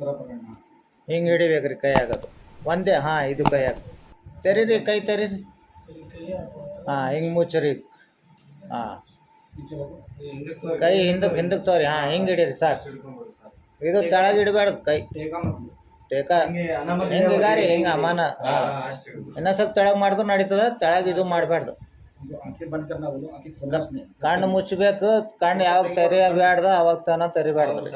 ಥರ ಪಕಡ್ನ ಹಿಂಗೆ ಹಿಡಿಬೇಕ್ರಿ ಕೈಯಾಗದು ಒಂದೇ ಹಾಂ ಇದು ಕೈಯಾಗ ತೆರೀರಿ ಕೈ ತೆರೀರಿ ಹಾಂ ಹಿಂಗೆ ಮುಚ್ಚರಿ ಹಾಂ ಕೈ ಹಿಂದಕ್ಕೆ ಹಿಂದಕ್ಕೆ ತೋರಿ ಹಾಂ ಹಿಂಗೆ ಹಿಡೀರಿ ಸಾಕು ಇದು ತೆಳಗೆ ಇಡಬೇಡ್ದು ಕೈ ಟೇಕ ಹಿಂಗಿಗಾರಿ ಹಿಂಗೆ ಅಮಾನ ಹಾಂ ಇನ್ನೂ ಸ್ವಲ್ಪ ತೆಳಗೆ ಮಾಡಿದ್ರು ನಡೀತದೆ ತೆಳಗೆ ಇದು ಮಾಡಬಾರ್ದು ಕಣ್ಣು ಮುಚ್ಚಬೇಕು ಕಣ್ಣು ಯಾವಾಗ ತೆರಿಯಬ್ಯಾಡ್ದ ಅವಾಗ ತನ ತೆರಿಬಾರ್ದು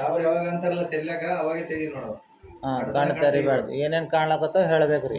ಹಾಂ ಕಣ್ಣು ತೆರಿಬಾರ್ದು ಏನೇನು ಕಾಣ್ಲಕತ್ತ ಹೇಳ್ಬೇಕು ರೀ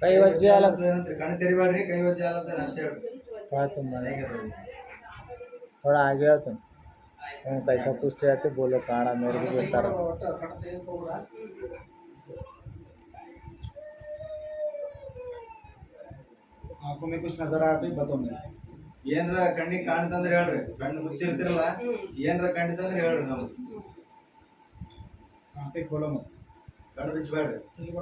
ಕೈ ವಜ್ಜೆ ಕಣ್ಣು ತೆರಿಬೇಡ್ರಿ ಕೈ ವಜ್ಜೆ ಆಲತ್ತ ಅಷ್ಟೇ ಹೇಳ್ರಿ थोड़ा आगे आओ तुम कैसा पूछते जाते बोलो काड़ा मेरे को बोलता रहो आंखों में कुछ नजर आया तो बताओ मेरे ಏನ್ರ ಕಣ್ಣಿಗೆ ಕಾಣ್ತಂದ್ರೆ ಹೇಳ್ರಿ ಕಣ್ಣು ಮುಚ್ಚಿರ್ತಿರಲ್ಲ ಏನ್ರ ಕಂಡಿತಂದ್ರೆ ಹೇಳ್ರಿ ನಮ್ಗೆ आंखें खोलो मत ಕಣ್ಣು ಬಿಚ್ಚಬೇಡ್ರಿ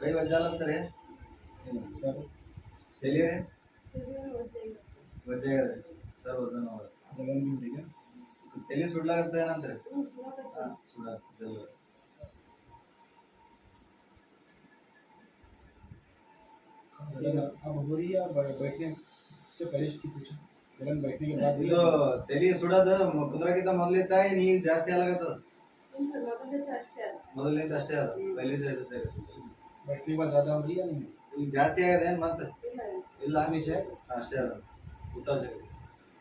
ಕೈ ವಜ್ಜೆ ಆಲತ್ತಾರೆ सर ಎಲ್ಲಿರಿ ವಜ್ಜೆ ಆಗ್ಯದ ಸರ್ ವಜನ जलन भी ठीक है ತಲೆ ಸುಡ್ಲಾಗತ್ತ ಏನಂದ್ರೆ ಸುಡ अब हो रही है बैठने से पहले इसकी कुछ जलन बैठने के बाद ಇದು ತಲೆ ಸುಡೋದು ಕುದ್ರಕ್ಕಿಂತ ಮೊದಲಿದ್ದ ನೀಗ ಜಾಸ್ತಿ ಆಲಾಗತ್ತದ ಮೊದಲಿಂದ ಅಷ್ಟೇ ಅದ ತಲೆ बैठने के बाद ज्यादा हो रही है नहीं ಈಗ ಜಾಸ್ತಿ ಆಗ್ಯದ ಏನ್ ಮತ್ತೆ ಇಲ್ಲ हमेशा ಅಷ್ಟೇ ಅದ ಉತ್ತಾರ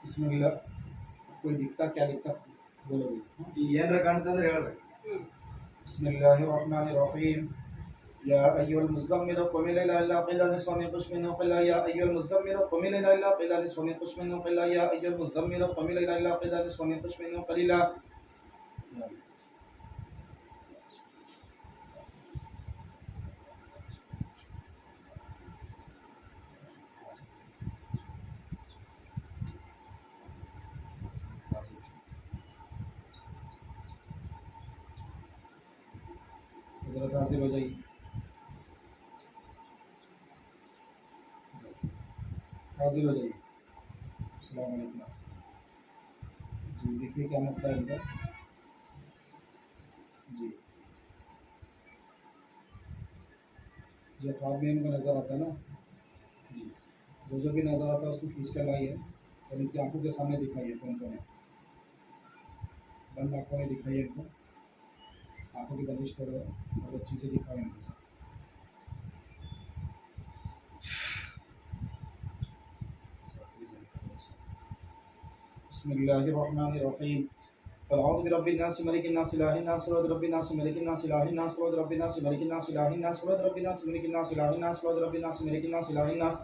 इसमें मिला कोई दिखता क्या दिखता बोलो ಈಗ ಏನ್ರ ಕಾಣ್ತಂದ್ರೆ ಹೇಳ್ರಿ बिस्मिल्लाहिर्रहमानिर्रहीम या अय्युहल मुज़म्मिल क़ुम इल्ला क़िला निस्फ़ मिन क़ुस्मिन क़िला या अय्युहल मुज़म्मिल क़ुम इल्ला क़िला निस्फ़ मिन क़ुस्मिन क़िला या अय्युहल मुज़म्मिल क़ुम इल्ला क़िला निस्फ़ मिन क़ुस्मिन क़िला हज़रत हाजिर हो जाइए हाजिर हो जाइए अस्सलाम वालेकुम जी देखिए क्या मसला है इनका जी जो ख्वाब में इनको नज़र आता है ना जी जो भी नज़र आता है उसको खींच कर लाइए और इनकी आंखों के सामने दिखाइए कौन कौन है बंद आंखों में दिखाइए इनको आंखों की बंदिश करो और अच्छी से दिखाओ इनको सब बिस्मिल्लाहिर्रहमानिर्रहीम क़ुल अऊज़ु बिरब्बिन नास मलिकिन नास इलाहिन नास क़ुल अऊज़ु बिरब्बिन नास मलिकिन नास इलाहिन नास क़ुल अऊज़ु बिरब्बिन नास मलिकिन नास इलाहिन नास क़ुल अऊज़ु बिरब्बिन नास मलिकिन नास इलाहिन नास क़ुल अऊज़ु बिरब्बिन नास मलिकिन नास इलाहिन नास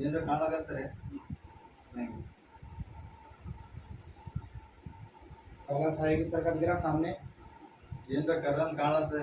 ಏನಾರ ಕಾಣಕತ್ತಾರೆ काला साहेब सर का दिख रहा सामने ಏನಾರ ಕರ್ರನ್ ಕಾಣತ್ತೆ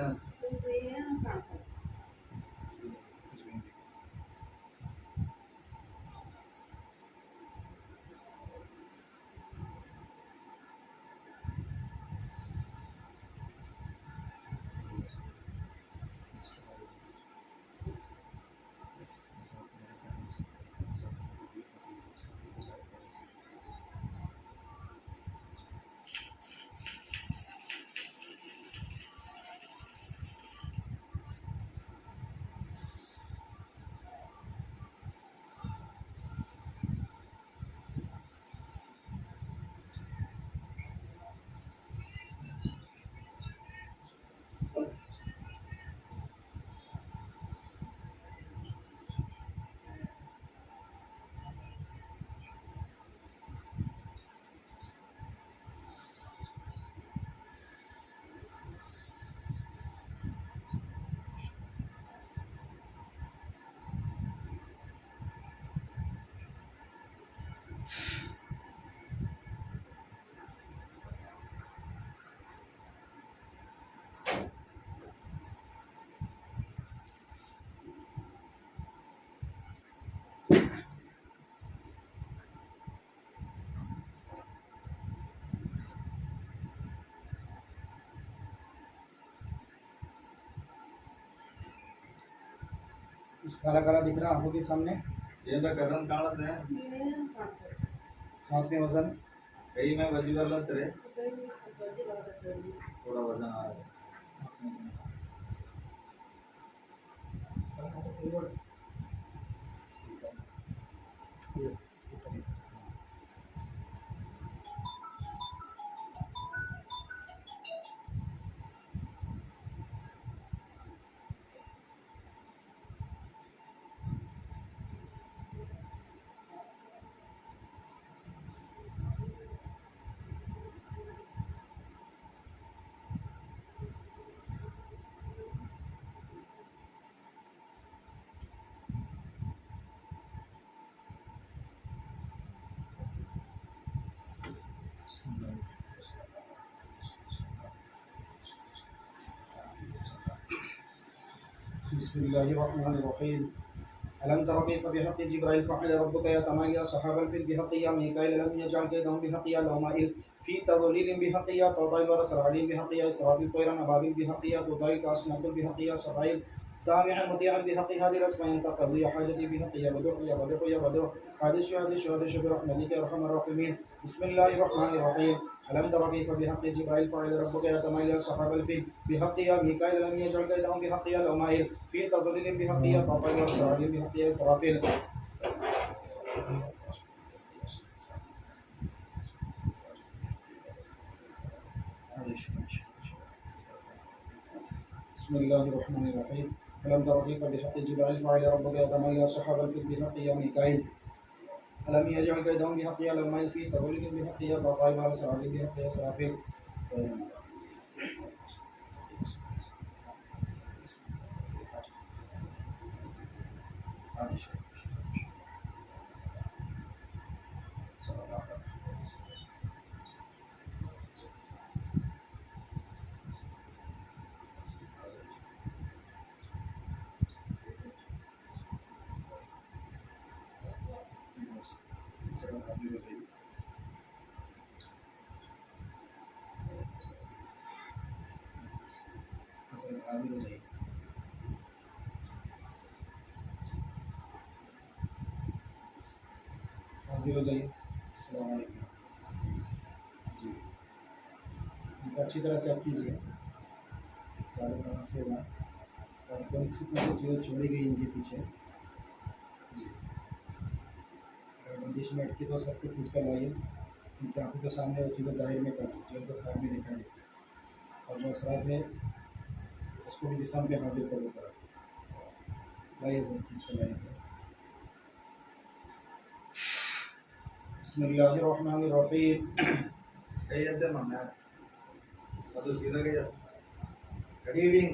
काला काला दिख रहा आंखों के सामने ಏನಾರ ಕರ್ರನ್ ಕಾಣತ್ತೆ हाथ में वजन ಕೈ में वजी ಬರ್ಲತ್ತಾರೆ थोड़ा वजन आ रहा है बिस्मिल्लाहिर्रहमानिर्रहीम अलम तरा कैफ बिहक़्क़ि जिब्राइल फ़अल रब्बुक या तमाया सहाबल फिल बिहक़्क़ि या मीकाईल लम यजअल कैदहुम बिहक़्क़ि या लौमाइल फ़ी तज़लील बिहक़्क़ि या तौबाइल व रसरालीम बिहक़्क़ि या इसराफील तैरन अबाबिल बिहक़्क़ि या तुदाइल कासनाकुल बिहक़्क़ि या शफ़ाइल सामिअ मुतिअन बिहक़्क़ि हादिर अस्माइन तक़दी हाजती बिहक़्क़ि या बदु या बदु या बदु हादिश बिरहमतिक या अरहमर राहिमीन बिस्मिल्लाहिर्रहमानिर्रहीम अलम तरा कैफ बिहक़्क़ि जिब्राइल फ़अल रब्बुक या तमाया सहाबल फिल बिहक़्क़ि या मीकाईल लम यजअल कैदहुम बिहक़्क़ि या लौमाइल फ़ी तज़लील बिहक़्क़ि या तौबाइल व रसरालीम बिहक़्क़ि या इसराफील बिस्मिल्लाहिर्रहमानिर्रहीम अलम तरा कैफ बिहक़्क़ि जिब्राइल फ़अल रब्बुक या तमाया सहाबल फिल बिहक़्क़ि या मीकाईल लम यजअल कैदहुम बिहक़्क़ि या लौमाइल फ़ी तज़लील बिहक़्क़ि या तौबाइल व रसरालीम बिहक़्क़ि या इसराफील हाजिर हो जाइए। अस्सलाम वालेकुम जी। इनको अच्छी तरह चेक कीजिए चालू कहाँ से हुआ और कौन सी चीज़ें छोड़ी गई इनके पीछे जी। बंदिश में अटकी तो सबको खींच कर लाइए, उनकी आंखों के सामने वो चीज़ें जाहिर में कर जो उनको ख्याल में दिखाई, और जो असरात है उसको भी जिस्म पे हाजिर कर देता लाइए सब खींच कर लाइए। बिस्मिल्लाहिर्रहमानिर्रहीम। ಕೈಯಂತೆ ಮಮ್ಮ ಅದು ಸೀದಾ ಕೈ ಕಡಿಡಿಂಗ್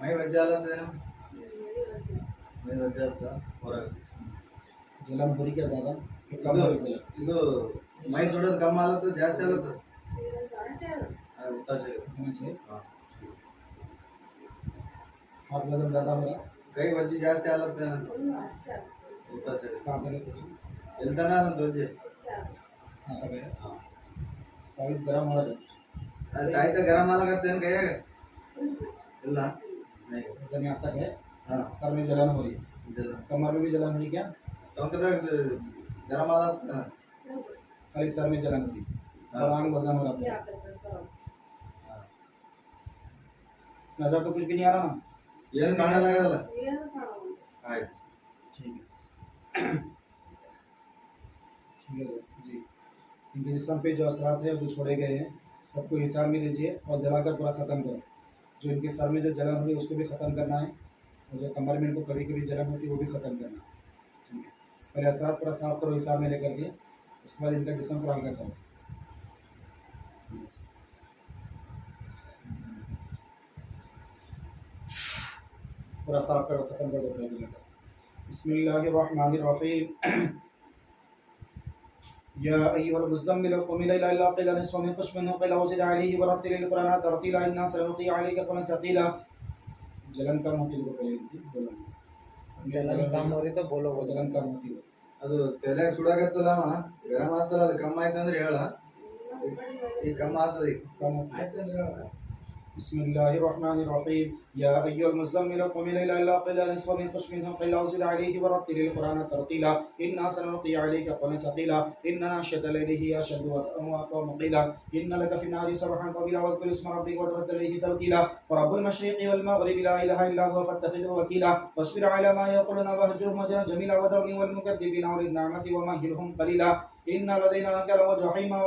ಮೈ ವಜ್ಜಾಲಂತೇನು ಮೈ ವಜ್ಜಾಲತ ಹೊರಗೆ जलन हो रही क्या ज़्यादा कि कम हो रही जलन? ಇದು ಮೈ ಸುಡೋದು ಕಮ್ಮಿ ಆಲತ್ತ ಜಾಸ್ತಿ ಆಲತ್ತ होना चाहिए। हाथ वजन ज़्यादा हो रहा है ಕೈ ವಜ್ಜಿ ಜಾಸ್ತಿ ಆಲತ್ತ कहाँ तक है कुछ ಎಲ್ತಾನ ಅಂತ ವಜ್ಜಿ हाँ तक है तावीज़ गर्म हो रहा है ತಾಯ್ತ ಗರಂ ಆಲಕತ್ತೇನು ಕೈಯಾಗ ಇಲ್ಲ नहीं वजन यहाँ तक है। हाँ सर में जलन हो रही है, जलन कमर में भी जलन हो रही क्या? ತೊಂಕದಾಗ ಗರಂ ಆಲತ್ತ खाली सर में जलन हो रही हाँ। और आंग वजन हो रहा है। नजर तो कुछ भी नहीं आ रहा ना? ಏನು ಕಾಣಲಾಗಲ್ಲ ಆಯ್ತು ठीक है ठीक है सर जी। इनके जिस्म पे जो असरात है जो छोड़े गए हैं सबको हिसाब में लीजिए और जलाकर पूरा ख़त्म करो। जो इनके सर में जो जलन हुई उसको भी ख़त्म करना है और जो कमर में इनको कभी कभी जलन होती है वो भी ख़त्म करना है। ठीक है पहले असरात पूरा साफ करो हिसाब में लेकर के, उसके बाद इनका जिस्म पूरा हल्का करो। पूरा साफ करो ख़त्म कर दो पूरा जलन। बिस्मिल्लाहिर्रहमानिर्रहीम। या अय्युहल मुज़्ज़म्मिल क़ुम इल्ला क़लीला निस्फ़हु मिन क़ुश मिन्हु क़लीला वज़िद अलैहि वरत्तिलिल क़ुरआन तरतीला इन्ना सनुल्क़ी अलैका क़ौलन थक़ीला। जलन कम होती है तो पहले बोलो जलन कम हो रही तो बोलो वो जलन कम होती है ಅದು ತಲೆ ಸುಡಾಕತ್ತಲ್ಲವ ಗರಂ ಆತಲ್ಲ ಅದು ಕಮ್ಮ ಆಯ್ತಂದ್ರೆ ಹೇಳ ಈಗ ಕಮ್ಮ ಆತದ ಈಗ कम आयतंದ್ರೆ ಹೇಳ। बिस्मिल्लाहिर्रहमानिर्रहीम। या अय्युहल मुज़्ज़म्मिल क़ुम इल्ला क़लीला निस्फ़हु मिन क़ुश मिन्हु क़लीला वज़िद अलैहि वरत्तिलिल क़ुरआन तरतीला इन्ना सनुल्क़ी अलैका क़ौलन थक़ीला इन्ना नाशियतल लैलि हिय अशद्दु वतअन व अक़वामु क़ीला इन्न लका फ़ी नहारि सबहान तवीला वज़्कुर इस्म रब्बिका वतबत्तल इलैहि तबतीला वरब्बुल मशरिक़ि वल मग़रिबि ला इलाहा इल्ला हुवा फ़त्तख़िज़हु वकीला वस्बिर अला मा यक़ूलूना वहजुरहुम हजरन जमीला वदरनी वल मुकद्दिबीना उलिन निअमति वमहिलहुम क़लीला इन्ना लदैना अंकाला व जहीमा व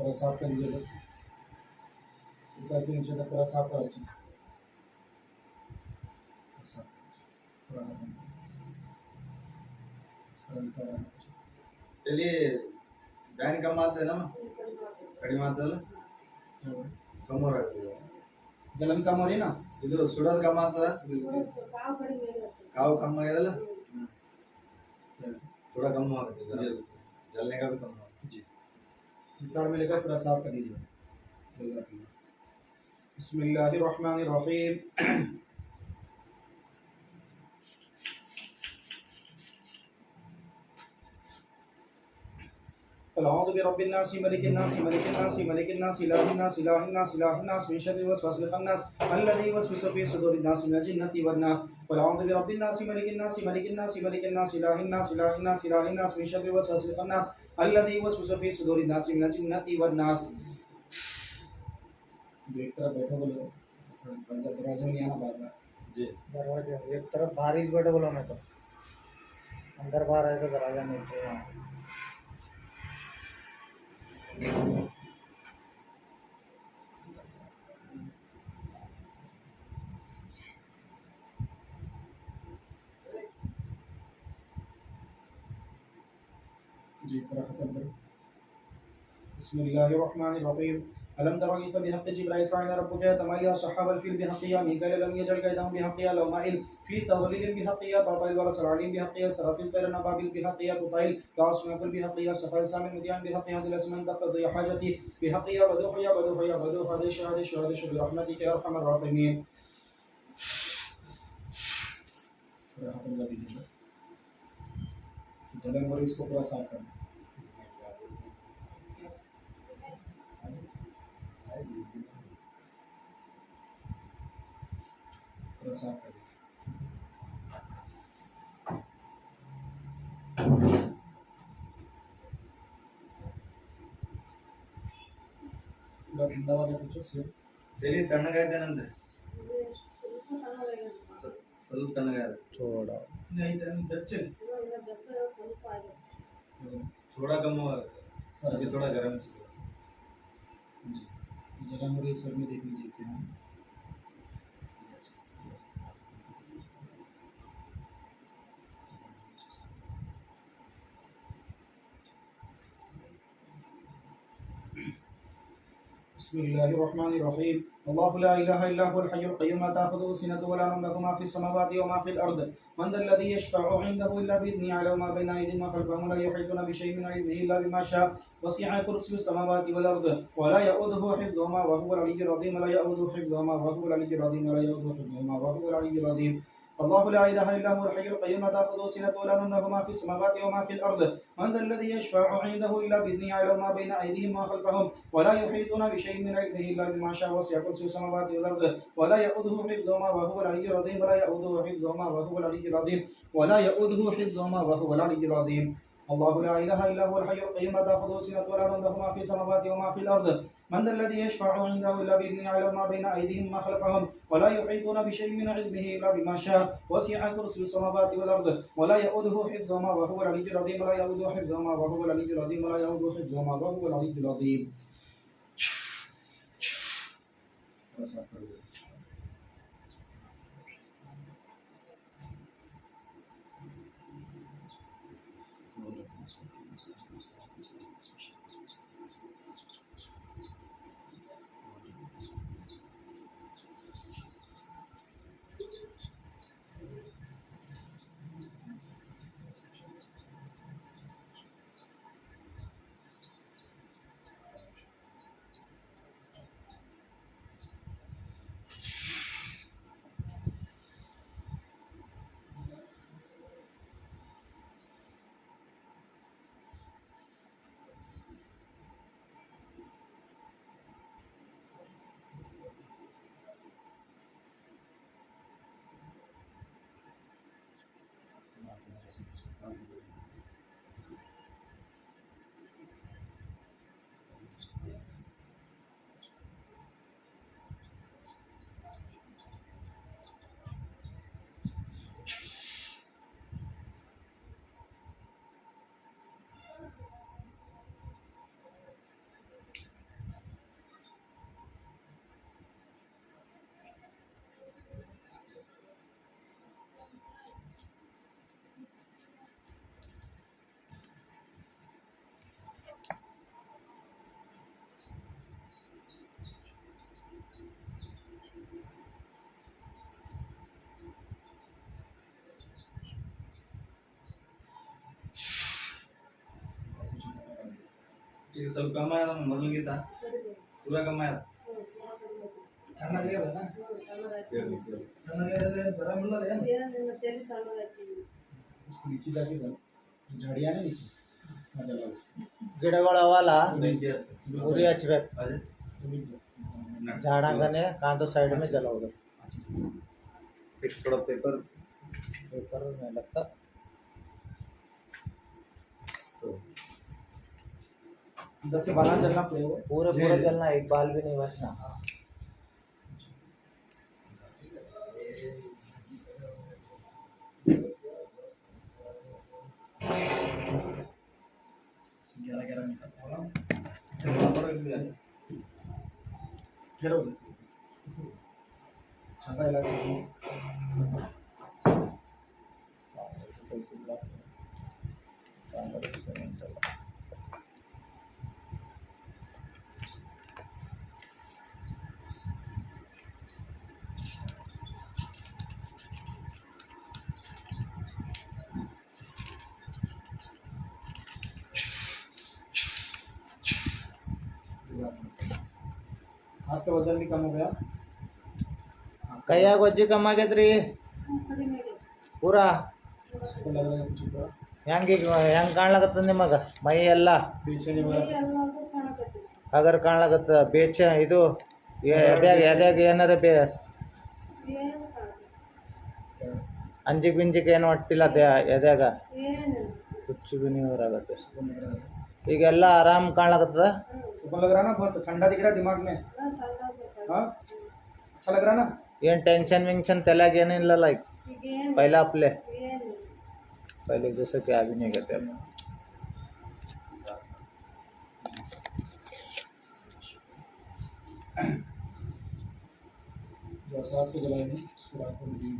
पूरा साफ कर दीजिए सर, ऊपर से नीचे तक पूरा साफ करो अच्छे से, साफ पूरा सरल करा. चलिए ಬ್ಯಾನಿ ಕಮ್ಮಿ ಆಗ್ತದಲ್ಲ ಕಡಿಮೆ ಆಗ್ತದಲ್ಲ ಕಮ್ಮಿ ಆಗ್ತದೆ जलन कम हो रही है ना, ಇದು ಸುಡೋದು ಕಮ್ಮಿ ಆಗ್ತದ ಕಾವು ಕಮ್ಮಿ ಆಗ್ಯದಲ್ಲ थोड़ा कम आಗುತ್ತೆ जलने का भी कम होगा जी. इंसान में लेकर पूरा साफ कर दीजिए. बिस्मिल्लाहिर्रहमानिर्रहीम. अऊज़ु बिरब्बिन नास मलिकिन नास मलिकिन नास मलिकिन नास इलाहिन नास इलाहिन नास इलाहिन नास मिन शर्रिल वसवासिल खन्नास अल्लज़ी युवस्विसु फी सुदूरिन नास मिनल जिन्नति वन नास. अऊज़ु बिरब्बिन नास मलिकिन नास मलिकिन नास मलिकिन नास इलाहिन नास इलाहिन नास इलाहिन नास मिन शर्रिल वसवासिल खन्नास अल्लज़ी युवस्विसु फी सुदूरिन नास मिनल जिन्नति वन नास. एक तरफ बैठो बोलो, दरवाजे में नहीं आना बार बार जी. दरवाजा एक तरफ बाहर ही बैठे बोलो, नहीं तो अंदर बाहर आए तो दरवाजा नहीं चाहिए. जी पूरा खत्म करो. बिस्मिल्लाहिर्रहमानिर्रहीम. अलम तरा कैफ बिहक़ जिब्राइल फअल रब्बुका तमय्या सहाबल फिल बिहक़ या मीकाईल लम यजल कैदहum बिहक़ या लौमाइल फी तवलील बिहक़ या ताताइल व रसलालिन बिहक़ या सराफिल तैरन अबाबिल बिहक़ या तुताइल कासमाकुल बिहक़ या सफाइल सामिन मुदियान बिहक़ या दिल असमन तक़दी हाजती बिहक़ या बदूह या बदूह या बदूह हदिश हदिश हदिश बिरहमतिक या अरहमर राहिमीन. पूरा खत्म कर दीजिए. जलन और इसको पूरा साफ करना. पूरा साफ कर दीजिए. पूरा ठंडा वाला पूछो सिर. तरी ತಣ್ಣಗಾಯ್ತಾನಂತೆ ಸ್ವಲ್ಪ ತಣ್ಣಗಾಯ್ತು थोड़ा नहीं बच्चे थोड़ा कम हुआ सर अभी थोड़ा गर्म से जी जलन हो रही है सर में देख लीजिए क्या है. बिस्मिल्लाहिर्रहमानिर्रहीम. अल्लाहु ला इलाहा इल्ला हुवल हय्युल क़य्यूम ला ताख़ुज़ुहु सिनतुन व ला नौम लहु मा फ़िस समावाति व मा फ़िल अर्द मन ज़ल्लज़ी यशफ़अु इन्दहु इल्ला बिइज़्निहि यअलमु मा बैना अयदीहिम व ख़ल्फ़हum व ला युहीतूना बिशैइन मिन इल्मिहि इल्ला बिमा शाअ वसिअ कुर्सियुहु समावाति वल अर्द व ला यऊदुहु हिफ़्ज़ुहुमा व हुवल अलिय्युल अज़ीम. व ला यऊदुहु हिफ़्ज़ुहुमा व हुवल अलिय्युल अज़ीम. व ला यऊदुहु हिफ़्ज़ुहुमा व हुवल अलिय्युल अज़ीम. अल्लाहु ला इलाहा इल्ला हुवल हय्युल क़य्यूम ला ताख़ुज़ुहु सिनतुन व ला नौम लहु मा फ़िस समावाति व मा फ़िल अर्द मन ज़ल्लज़ी यशफ़अु इन्दहु इल्ला बिइज़्निहि यअलमु मा बैना अयदीहिम व ख़ल्फ़हum व ला युहीतूना बिशैइन मिन इल्मिहि इल्ला बिमा शाअ वसिअ कुर्सियुहु समावाति वल अर्द व ला यऊदुहु हिफ़्ज़ुहुमा व हुवल अलिय्युल अज़ीम. व ला यऊदुहु हिफ़्ज़ुहुमा व हुवल अलिय्युल अज़ीम. व ला यऊदुहु हिफ़्ज़ुहुमा व हुवल अलिय्युल अज़ीम. अल्लाहु ला इलाहा इल्ला हुवल हय्युल क़य्यूम ला ताख़ुज़ुहु सिनतुन व ला नौम लहु मा फ़िस समावाति व मा फ़िल अर्द मन ज़ल्लज़ी यशफ़अु इन्दहु इल्ला बिइज़्निहि यअलमु मा बैना अयदीहिम व ख़ल्फ़हum व ला युहीतूना बिशैइन मिन इल्मिहि इल्ला बिमा शाअ वसिअ कुर्सियुहु समावाति वल अर्द व ला यऊदुहु हिफ़्ज़ुहुमा व हुवल अलिय्युल अज़ीम. व ला यऊदुहु हिफ़्ज़ुहुमा व हुवल अलिय्युल अज़ीम. व ला यऊदुहु हिफ़्ज़ुहुमा व हुवल अलिय्युल अज़ीम. ಈಗ ಸ್ವಲ್ಪ ಕಮ್ಮಿ ಆದ ಮೊದಲಿಗಿಂತ ಪೂರಾ ಕಮ್ಮಿ ಆದ नीचे जाके सर झाड़ियाँ नहीं नीचे मजा लगा उसको ಗಿಡಗಳು ಅವಲ್ಲ ಉರಿ ಹಚ್ಬೇಕು झाड़ागने कांदो साइड में जलाओगे एक थोड़ा पेपर पेपर में लगता अंदर से बाहर जलना पड़ेगा पूरे पूरे जलना एक बाल भी नहीं बचना ग्यारह ग्यारह निकाल फिर हो छंगा इलाज हाथ का वजन भी कम हो गया ಕೈಯಾಗ ಒಜ್ಜಿ ಕಮ್ಮ ಆಗೈತ್ರಿ ಪೂರ को लग रहा है कुछ ऊपर ಹೆಂಗ್ ಕಾಣ್ಲಕತ್ತದ ನಿಮಗ ಮೈ ಎಲ್ಲ बेचैनी वगैरह ಹಗರ್ ಕಾಣ್ಲಕತ್ತ ಬೇಚ ಇದು ಎದ್ಯಾಗ ಏನಾರ ಅಂಜಿಕ್ ಬಿಂಜಿಕ್ ಏನು ಒಟ್ಟಿಲ್ಲ ಎದ್ಯಾಗ ಕುಚ್ಚು ಬಿ ನೀರಾಗತ್ತೆ ಈಗೆಲ್ಲ ಆರಾಮ್ ಕಾಣ್ಲಕತ್ತದ सुकून लग रहा है ना बहुत ठंडा दिख रहा है दिमाग में हाँ अच्छा लग रहा है ना ಏನು ಟೆನ್शन विंशन तल्याग ಏನಿಲ್ಲಲ್ಲ ಈಗ पहला आपले पहले जैसे कि अभी नहीं करते अब जो असरात को जलाएंगे उसको रात को नहीं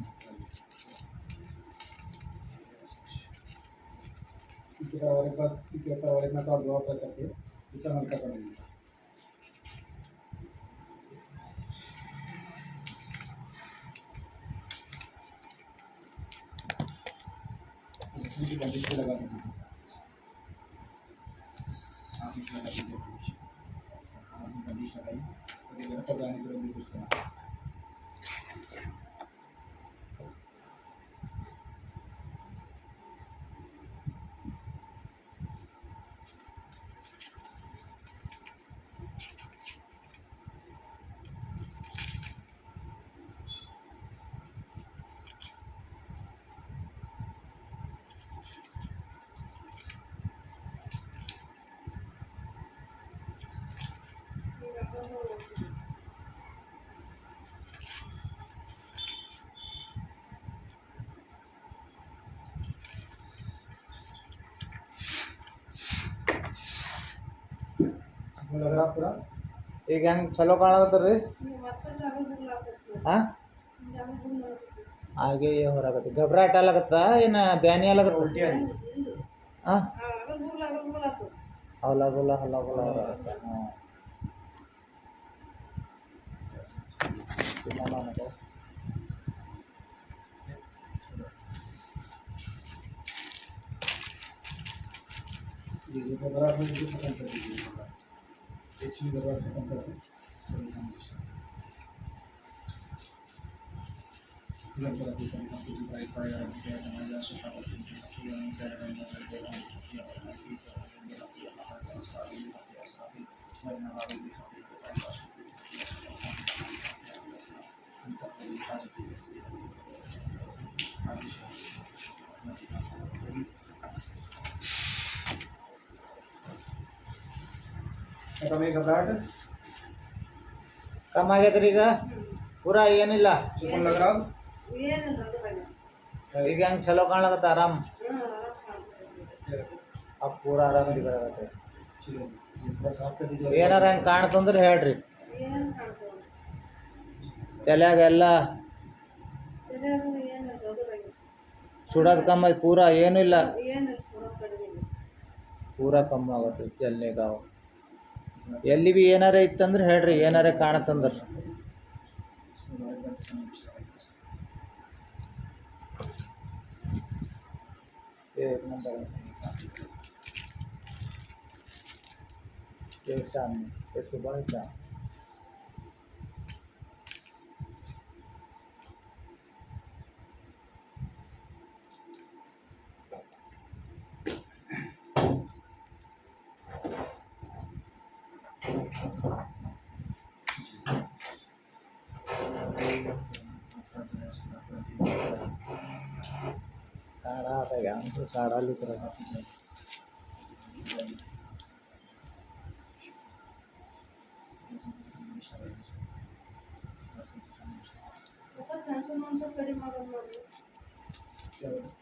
वाले का तो दुआ कर करके इसे हल्का कर देंगे की बंदिश को लगा दीजिए आप इसमें लगा दीजिए बंदिश लगाइए और घर पर जाने के लिए भी कुछ करना लग रहा पूरा ಈಗ ಹೆಂಗ್ ಚಲೋ ಕಾಣಕತ್ತದ್ರಿ ಹಾಂ ಹಾಗೆ ಹೊರಗತ್ತೆ घबराहट ಆಗತ್ತ ಏನು ಬ್ಯಾನಿ ಆಗತ್ತ उल्टी आ रही ಹಾಂ ಹೌಲ ಗುಲ ಹಲ ಗುಲ ಹೊರಗತ್ತೆ ಹಾಂ ये जो घबराहट है इसको खत्म कर दीजिए एक चीज घबराहट खत्म कर दें कमी घबराहट ಕಮ್ಮಿ ಆಗೈತ್ರಿ ಈಗ ಪೂರಾ ಏನಿಲ್ಲ सुकून लग रहा ಈಗ ಹೆಂಗ್ ಚಲೋ ಕಾಣ್ಲಕತ್ತ ಆರಾಮ್ अब पूरा आराम दिखाಗತ್ತೆ ठीक है जी पूरा साफ कर दीजिए ಏನಾರ ಹೆಂಗ್ ಕಾಣ್ತಂದ್ರೆ ಹೇಳ್ರಿ ತಲ್ಯಾಗ ಎಲ್ಲ ಸುಡೋದು ಕಮ್ಮಿ ಪೂರಾ ಏನೂ ಇಲ್ಲ ಪೂರಾ ಕಮ್ಮಿ ಆಗತ್ತೆ ಜಲ್ನೆಗಾವ್ ಎಲ್ಲಿ ಬಿ ಏನಾರ ಇತ್ತಂದ್ರೆ ಹೇಳ್ರಿ ಏನಾರ ಕಾಣತ್ತಂದ್ರೆ एक नंबर ये शाम में, ये सुबह शाम। साढ़ा आता है हमको, साढ़ा लिख रहा था।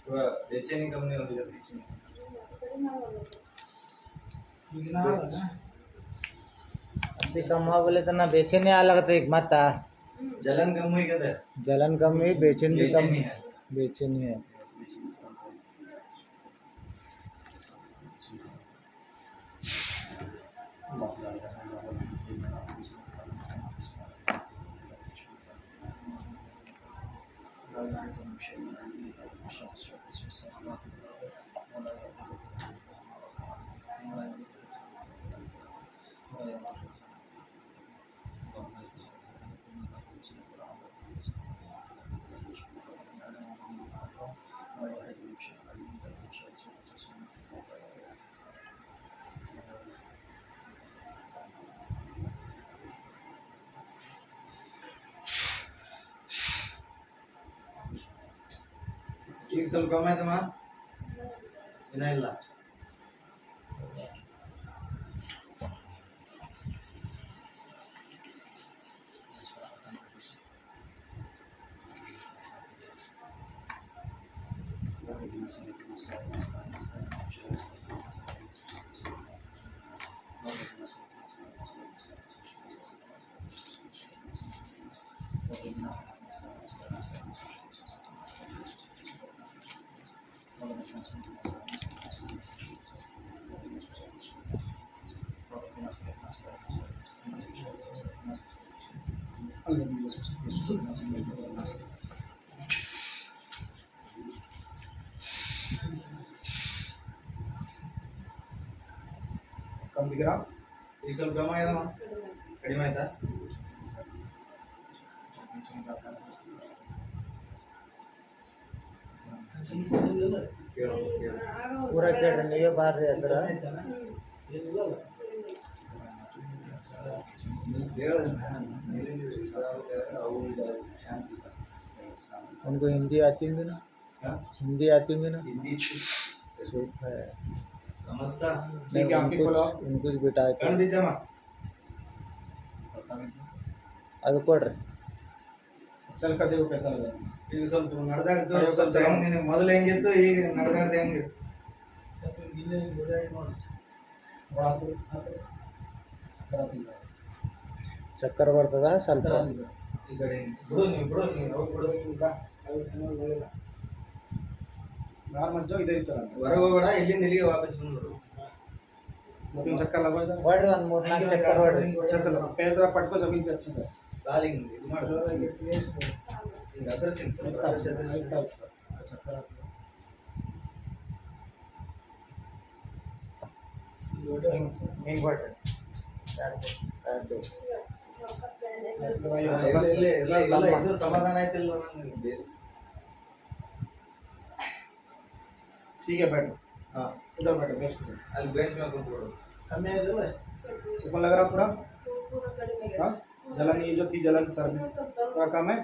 थोड़ा बेचैनी कम नहीं होगी जब बेचैनी अभी कम हुआ बोले तो ना बेचैनी आ लगता एक माता। जलन कम हुई कहते हैं जलन कम हुई, बेचैनी भी कम, बेचैनी है बेचैनी है। ಈಗ ಸ್ವಲ್ಪ ಕಮ್ಮಿ ಆಯ್ತಮ್ಮ ಇನ್ನ ಇಲ್ಲ कम दिख रहा ಈಗ ಸ್ವಲ್ಪ ಕಮ್ಮಿ ಆಯ್ತಮ್ಮ ಕಡಿಮೆ ಆಯ್ತಾ ಕೇಳು ಕೇಳು पूरा केड़ नहीं बाहर रे अंदर उनको हिंदी आती होंगी ना, हिंदी आती होंगी ना, हिंदी ठीक है। समझता ठीक है, आंखें खोलो। उनको बेटा ಕಣ್ಣು ಬಿಚ್ಚಮ್ಮ ಅದು ಕೊಡ್ರಿ। चल कर देखो कैसा लगा। ಈಗ ಸ್ವಲ್ಪ ನಡೆದಾಡ್ತು ಸ್ವಲ್ಪ ಹೆಂಗೆ ಮೊದಲು ಹೆಂಗಿತ್ತು ಈಗ ನಡೆದಾಡ್ದು ಹೆಂಗೆ ಚಕ್ಕರ್ ಬರ್ತದ ಸ್ವಲ್ಪ ಈ ಕಡೆ ಬಿಡು ನೀವು ಹೋಗಿ ಬಿಡು बाहर मत जाओ, इधर ही चला ಹೊರಗೆ ಹೋಗ್ಬೇಡ ಇಲ್ಲಿಂದ ಇಲ್ಲಿಗೆ ವಾಪಸ್ ಬಂದ್ಬಿಡು तुम चक्कर लगो इधर। ಹೊಡ್ರಿ ಒಂದು 3-4 ಚಕ್ಕರ್ ಹೊಡ್ರಿ। अच्छा चलो, पैर जरा पटको जमीन पे अच्छे से। ಕಾಲಿಂಗ್ ಇದು ಮಾಡು ಈಗ ಅದರ್ಸಿಂಗ್ ऐसा ऐसा चक्कर आते ಹಿಂಗ್ ಹೊಡ್ರಿ। ಎರಡು ಇದು ಸಮಾಧಾನ ಆಯ್ತಿಲ್ಲ ನನಗೆ ठीक है बैठो। हाँ उधर बैठो, बेस्ट ಅಲ್ಲಿ ಬೆಂಚ್ ಮೇಲೆ ಕೂತ್ಬಿಡು हमें सुकून लग रहा पूरा। हाँ जलन, ये जो थी जलन सर में, थोड़ा कम है।